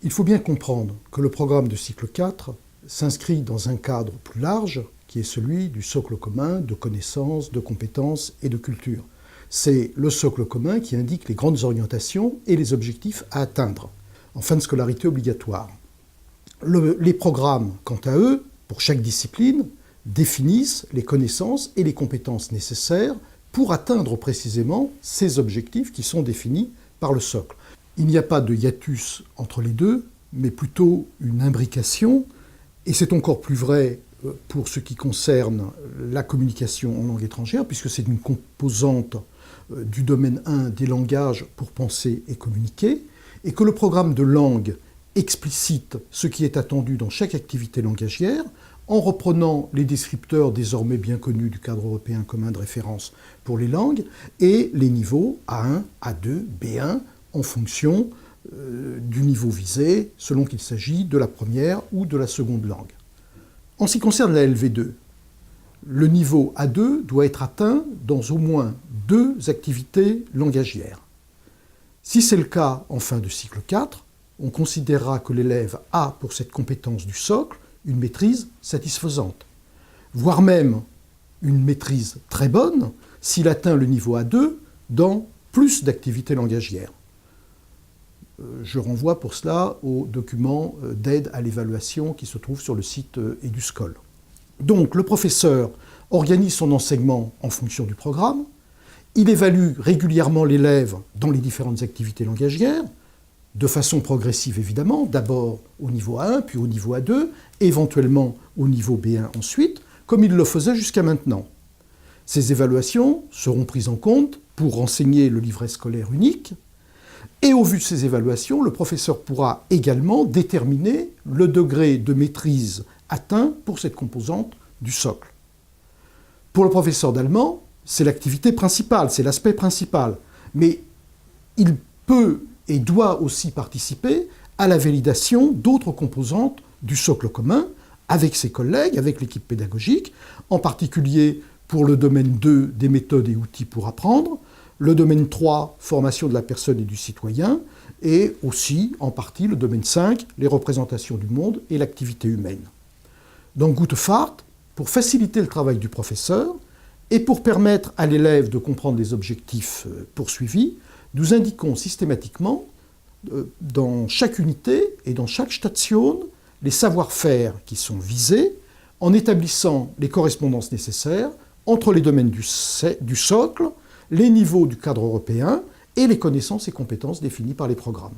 Il faut bien comprendre que le programme de cycle 4 s'inscrit dans un cadre plus large qui est celui du socle commun de connaissances, de compétences et de culture. C'est le socle commun qui indique les grandes orientations et les objectifs à atteindre en fin de scolarité obligatoire. Les programmes, quant à eux, pour chaque discipline, définissent les connaissances et les compétences nécessaires pour atteindre précisément ces objectifs qui sont définis par le socle. Il n'y a pas de hiatus entre les deux, mais plutôt une imbrication, et c'est encore plus vrai pour ce qui concerne la communication en langue étrangère, puisque c'est une composante du domaine 1 des langages pour penser et communiquer, et que le programme de langue explicite ce qui est attendu dans chaque activité langagière, en reprenant les descripteurs désormais bien connus du cadre européen commun de référence pour les langues, et les niveaux A1, A2, B1, en fonction du niveau visé, selon qu'il s'agit de la première ou de la seconde langue. En ce qui concerne la LV2, le niveau A2 doit être atteint dans au moins 2 activités langagières. Si c'est le cas en fin de cycle 4, on considérera que l'élève a pour cette compétence du socle une maîtrise satisfaisante, voire même une maîtrise très bonne s'il atteint le niveau A2 dans plus d'activités langagières. Je renvoie pour cela au document d'aide à l'évaluation qui se trouve sur le site EduScol. Donc le professeur organise son enseignement en fonction du programme, il évalue régulièrement l'élève dans les différentes activités langagières, de façon progressive évidemment, d'abord au niveau A1, puis au niveau A2, éventuellement au niveau B1 ensuite, comme il le faisait jusqu'à maintenant. Ces évaluations seront prises en compte pour enseigner le livret scolaire unique, et au vu de ces évaluations, le professeur pourra également déterminer le degré de maîtrise atteint pour cette composante du socle. Pour le professeur d'allemand, c'est l'activité principale, c'est l'aspect principal, mais il peut et doit aussi participer à la validation d'autres composantes du socle commun avec ses collègues, avec l'équipe pédagogique, en particulier pour le domaine 2 des méthodes et outils pour apprendre, le domaine 3, formation de la personne et du citoyen, et aussi, en partie, le domaine 5, les représentations du monde et l'activité humaine. Dans Gutefahrt, pour faciliter le travail du professeur et pour permettre à l'élève de comprendre les objectifs poursuivis, nous indiquons systématiquement, dans chaque unité et dans chaque station, les savoir-faire qui sont visés, en établissant les correspondances nécessaires entre les domaines du socle, les niveaux du cadre européen et les connaissances et compétences définies par les programmes.